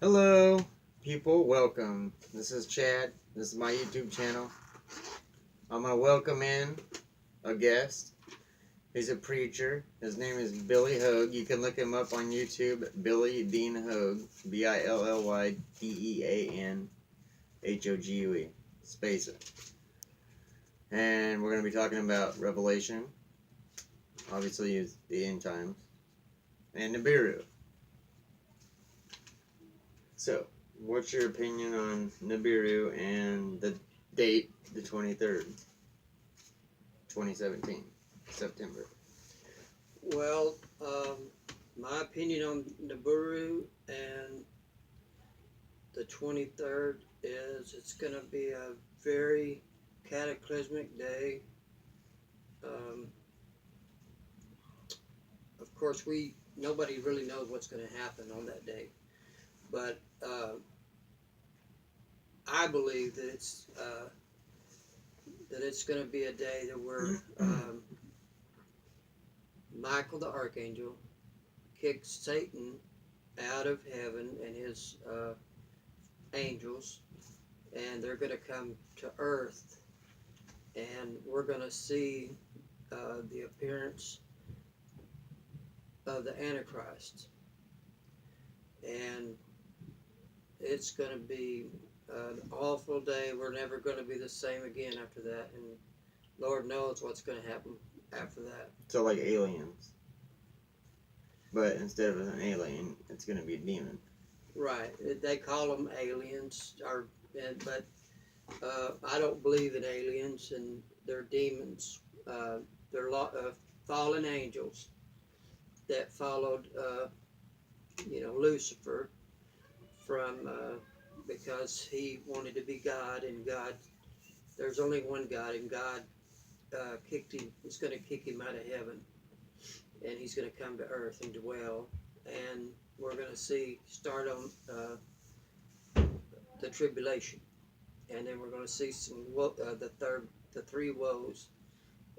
Hello, people. Welcome. This is Chad. This is my YouTube channel. I'm going to welcome in a guest. He's a preacher. His name is Billy Hogue. You can look him up on YouTube. Billy D Hogue. BILLYDEANHOGUE. Space it. And we're going to be talking about Revelation. Obviously, the end times. And Nibiru. So, what's your opinion on Nibiru and the date, the 23rd, 2017, September? Well, my opinion on Niburu and the 23rd is it's going to be a very cataclysmic day. Of course, nobody really knows what's going to happen on that day, but I believe that it's going to be a day that where Michael the archangel kicks Satan out of heaven and his angels, and they're going to come to earth, and we're going to see the appearance of the Antichrist, and it's going to be an awful day. We're never going to be the same again after that, and Lord knows what's going to happen after that. So, like aliens. But instead of an alien, it's going to be a demon. Right. They call them aliens, but I don't believe in aliens, and they're demons. They're fallen angels that followed, Lucifer because he wanted to be God, and there's only one God, and God kicked him. He's going to kick him out of heaven, and he's going to come to earth and dwell, and we're going to start on the tribulation, and then we're going to see the three woes,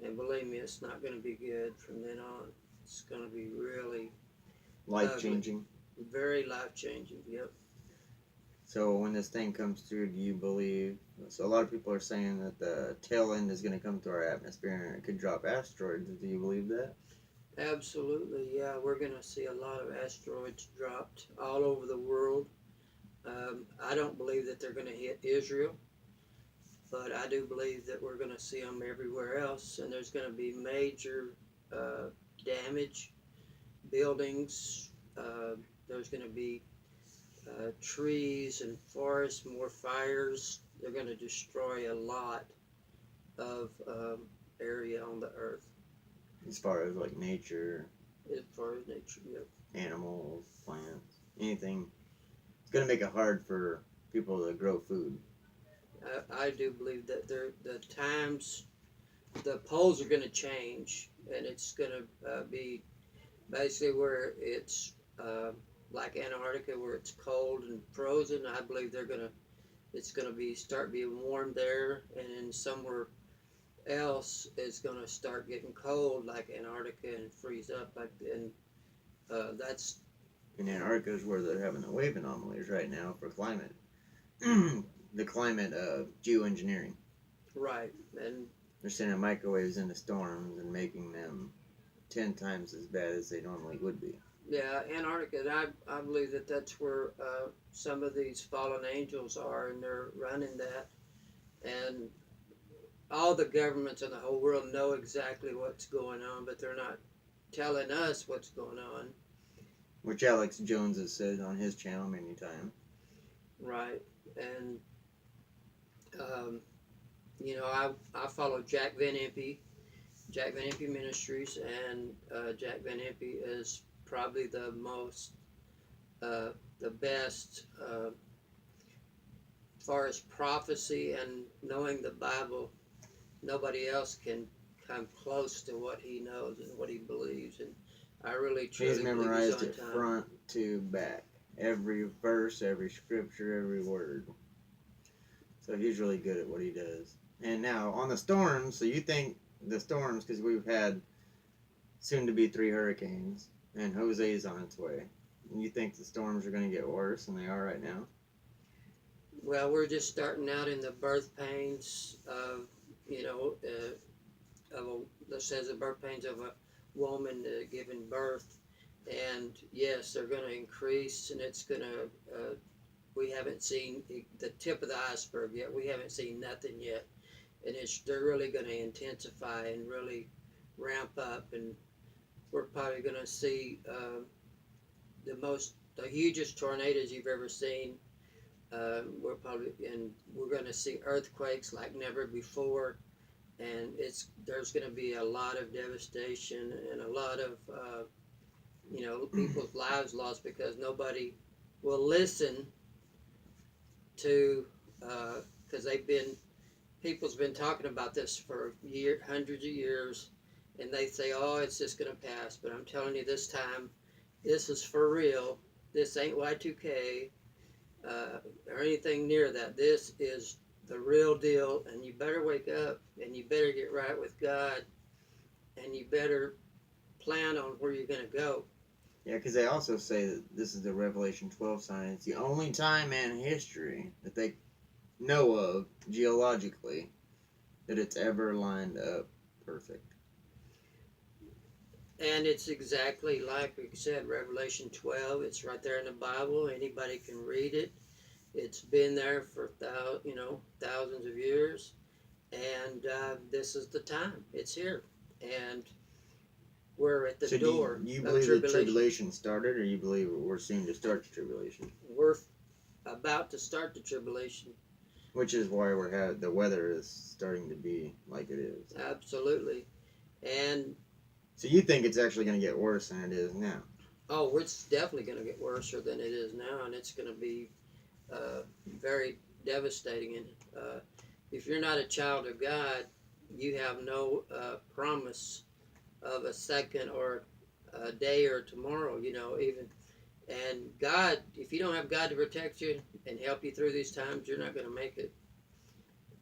and believe me, it's not going to be good from then on. It's going to be really life-changing. Very life-changing. Yep. So when this thing comes through, do you believe? So a lot of people are saying that the tail end is going to come through our atmosphere and it could drop asteroids. Do you believe that? Absolutely, yeah. We're going to see a lot of asteroids dropped all over the world. I don't believe that they're going to hit Israel, but I do believe that we're going to see them everywhere else, and there's going to be major damage, buildings. There's going to be trees and forests, more fires. They're going to destroy a lot of area on the earth. As far as like nature. As far as nature, yep. Animals, plants, anything. It's going to make it hard for people to grow food. I do believe that the poles are going to change, and it's going to be basically where it's like Antarctica, where it's cold and frozen. I believe it's going to start being warm there, and then somewhere else it's going to start getting cold, like Antarctica, and freeze up. That's. In Antarctica is where they're having the wave anomalies right now for climate. The climate geoengineering. Right, and they're sending microwaves into storms and making them 10 times as bad as they normally would be. Yeah, Antarctica, I believe that's where some of these fallen angels are, and they're running that. And all the governments in the whole world know exactly what's going on, but they're not telling us what's going on. Which Alex Jones has said on his channel many times. Right, and I follow Jack Van Impe Ministries, and Jack Van Impe is probably the best as far as prophecy and knowing the Bible. Nobody else can come close to what he knows and what he believes, and I really truly he's memorized it front to back, every verse, every scripture, every word. So he's really good at what he does. And now on the storms, so you think the storms, because we've had soon to be 3 hurricanes, and Jose's on its way. You think the storms are going to get worse than they are right now? Well, we're just starting out in the birth pains of, you know, that says the birth pains of a woman giving birth, and yes, they're going to increase, and it's going to. We haven't seen the tip of the iceberg yet. We haven't seen nothing yet, and they're really going to intensify and really ramp up, and we're probably going to see the hugest tornadoes you've ever seen. We're going to see earthquakes like never before, and there's going to be a lot of devastation and a lot of people's lives lost because nobody will listen to because people's been talking about this for hundreds of years, and they say, oh, it's just going to pass. But I'm telling you, this time, this is for real. This ain't Y2K or anything near that. This is the real deal, and you better wake up, and you better get right with God, and you better plan on where you're going to go. Yeah, because they also say that this is the Revelation 12 sign. It's the only time in history that they know of, geologically, that it's ever lined up perfect. And it's exactly like we said, Revelation 12. It's right there in the Bible. Anybody can read it. It's been there for thousands of years, and this is the time. It's here, and we're at the door. Do you believe the tribulation started, or you believe we're soon to start the tribulation? We're about to start the tribulation. Which is why the weather is starting to be like it is. Absolutely, and so you think it's actually going to get worse than it is now? Oh, it's definitely going to get worse than it is now, and it's going to be very devastating. And if you're not a child of God, you have no promise of a second or a day or tomorrow, even. And God, if you don't have God to protect you and help you through these times, you're not going to make it.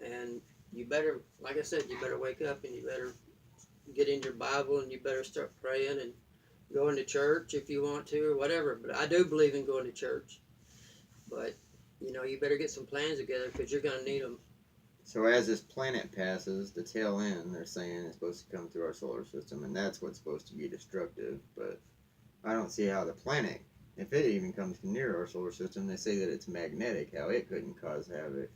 And you better, like I said, you better wake up and you better get in your Bible and you better start praying and going to church if you want to or whatever. But I do believe in going to church. But, you better get some plans together because you're going to need them. So as this planet passes, the tail end, they're saying it's supposed to come through our solar system, and that's what's supposed to be destructive. But I don't see how the planet, if it even comes near our solar system, they say that it's magnetic, how it couldn't cause havoc.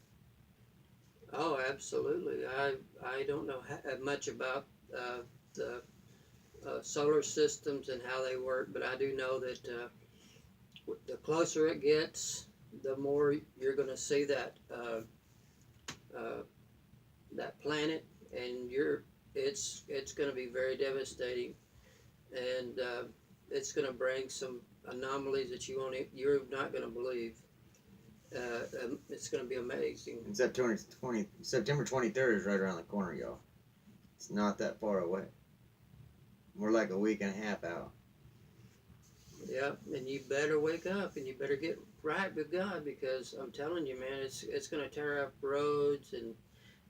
Oh, absolutely. I don't know much about the solar systems and how they work, but I do know that the closer it gets, the more you're going to see that that planet, and it's going to be very devastating, and it's going to bring some anomalies that you're not going to believe. It's going to be amazing. And September 23rd is right around the corner, y'all. It's not that far away. We're like a week and a half out. Yeah, and you better wake up and you better get right with God, because I'm telling you, man, it's going to tear up roads, and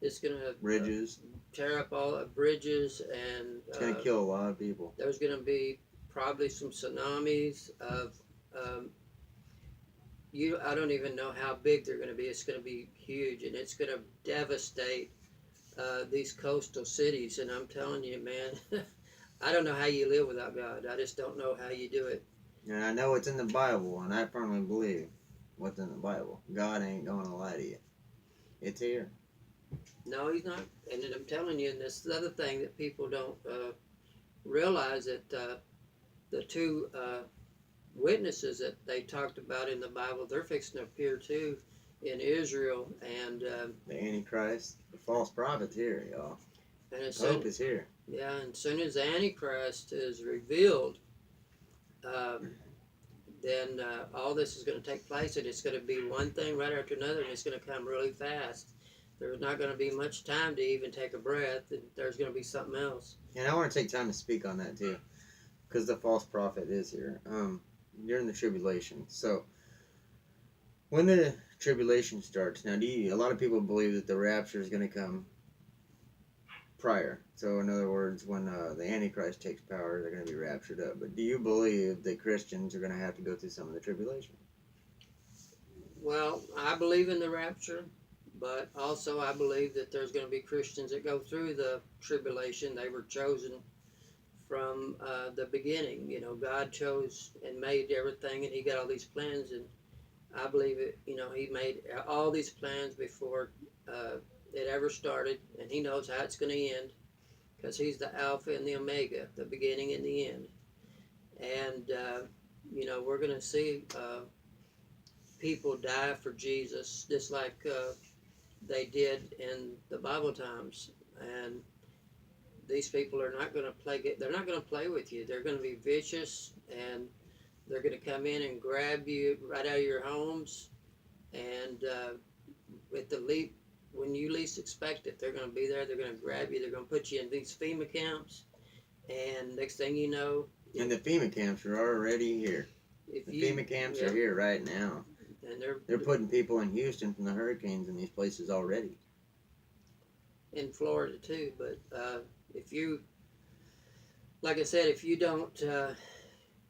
it's going to bridges, tear up all the bridges, and it's going to kill a lot of people. There's going to be probably some tsunamis of I don't even know how big they're going to be. It's going to be huge, and it's going to devastate these coastal cities. And I'm telling you, man, I don't know how you live without God. I just don't know how you do it. And I know it's in the Bible, and I firmly believe what's in the Bible. God ain't going to lie to you. It's here. No, he's not. And I'm telling you, and this is the other thing that people don't realize, that the two witnesses that they talked about in the Bible, they're fixing to appear too in Israel. And the Antichrist, the false prophet's here, y'all. And Pope is here. Yeah, and as soon as the Antichrist is revealed, then all this is going to take place, and it's going to be one thing right after another, and it's going to come really fast. There's not going to be much time to even take a breath, and there's going to be something else. And I want to take time to speak on that too, because the false prophet is here during the tribulation. So when the tribulation starts, now a lot of people believe that the rapture is going to come prior. So in other words, when the Antichrist takes power, they're going to be raptured up. But do you believe that Christians are going to have to go through some of the tribulation? Well, I believe in the rapture, but also I believe that there's going to be Christians that go through the tribulation. They were chosen from the beginning. You know, God chose and made everything, and He got all these plans, and I believe it. You know, He made all these plans before it ever started, and He knows how it's going to end, because He's the Alpha and the Omega, the beginning and the end. And you know, we're going to see people die for Jesus, just like they did in the Bible times. And these people are not going to play. They're not going to play with you. They're going to be vicious, and they're going to come in and grab you right out of your homes. And with the leap, when you least expect it, they're going to be there. They're going to grab you. They're going to put you in these FEMA camps. And next thing you know, and the FEMA camps are already here. FEMA camps are here right now. And they're putting people in Houston from the hurricanes in these places already. In Florida too, but if you, like I said, if you don't, the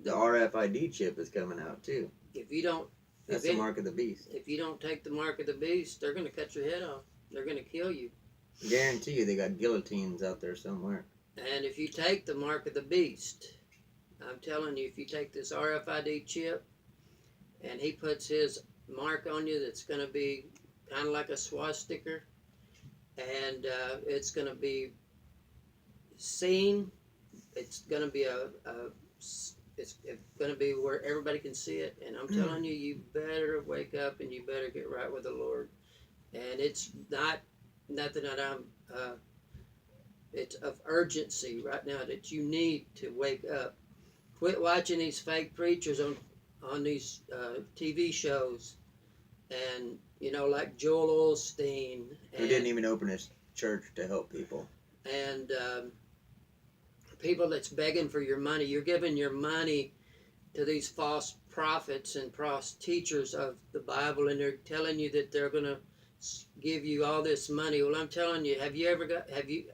RFID chip is coming out too. If you don't, that's the mark of the beast. If you don't take the mark of the beast, they're going to cut your head off. They're going to kill you. Guarantee you, they got guillotines out there somewhere. And if you take the mark of the beast, I'm telling you, if you take this RFID chip, and he puts his mark on you, that's going to be kind of like a swastika, and it's going to be seen. It's going to be it's going to be where everybody can see it. And I'm telling you, you better wake up and you better get right with the Lord. And it's not nothing that I'm. It's of urgency right now that you need to wake up. Quit watching these fake preachers on these TV shows, and you know, like Joel Osteen, who didn't even open his church to help people, and people that's begging for your money. You're giving your money to these false prophets and false teachers of the Bible, and they're telling you that they're going to give you all this money. Well, I'm telling you,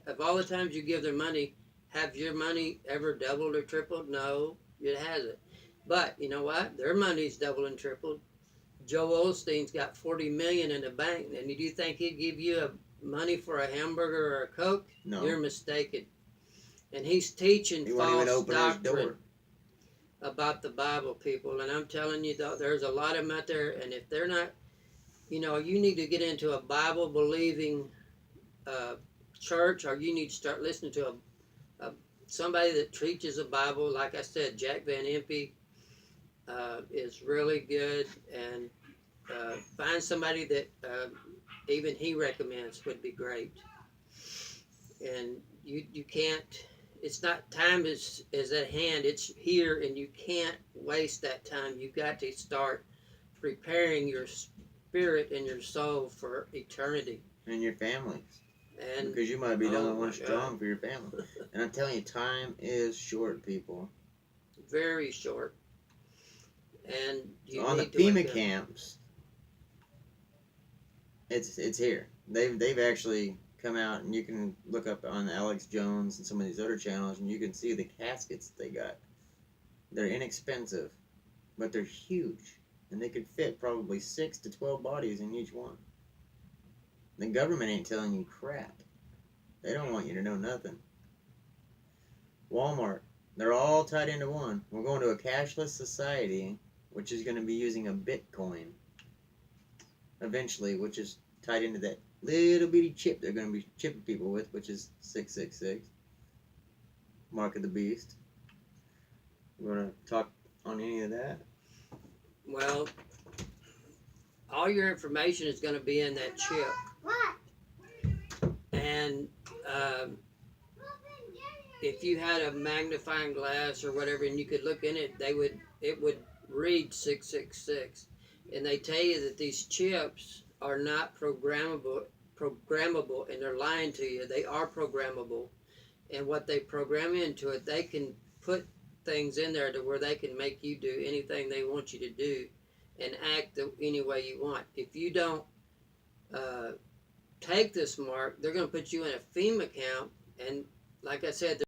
of all the times you give their money, have your money ever doubled or tripled? No, it hasn't. But you know what? Their money's doubled and tripled. Joe Osteen's got $40 million in the bank, and do you think he'd give you money for a hamburger or a Coke? No. You're mistaken. And he's teaching false doctrine about the Bible, people. And I'm telling you, there's a lot of them out there, and if they're not, you know, you need to get into a Bible-believing church, or you need to start listening to somebody that teaches the Bible. Like I said, Jack Van Impe is really good, and find somebody that even he recommends would be great. And you can't, it's not, time is at hand, it's here, and you can't waste that time. You've got to start preparing your spirit and your soul for eternity. And your family. And because you might be the only one strong for your family. And I'm telling you, time is short, people. Very short. And you on the FEMA camps, it's here. They've actually come out, and you can look up on Alex Jones and some of these other channels, and you can see the caskets they got. They're inexpensive, but they're huge, and they could fit probably 6 to 12 bodies in each one. The government ain't telling you crap. They don't want you to know nothing. Walmart, they're all tied into one. We're going to a cashless society, which is going to be using a Bitcoin eventually, which is tied into that little bitty chip they're going to be chipping people with, which is 666. Mark of the Beast. You want to talk on any of that? Well, all your information is going to be in that chip. And if you had a magnifying glass or whatever, and you could look in it, it would read 666. And they tell you that these chips are not programmable, and they're lying to you. They are programmable, and what they program into it, they can put things in there to where they can make you do anything they want you to do and act any way you want. If you don't take this mark, they're going to put you in a FEMA camp, And like I said,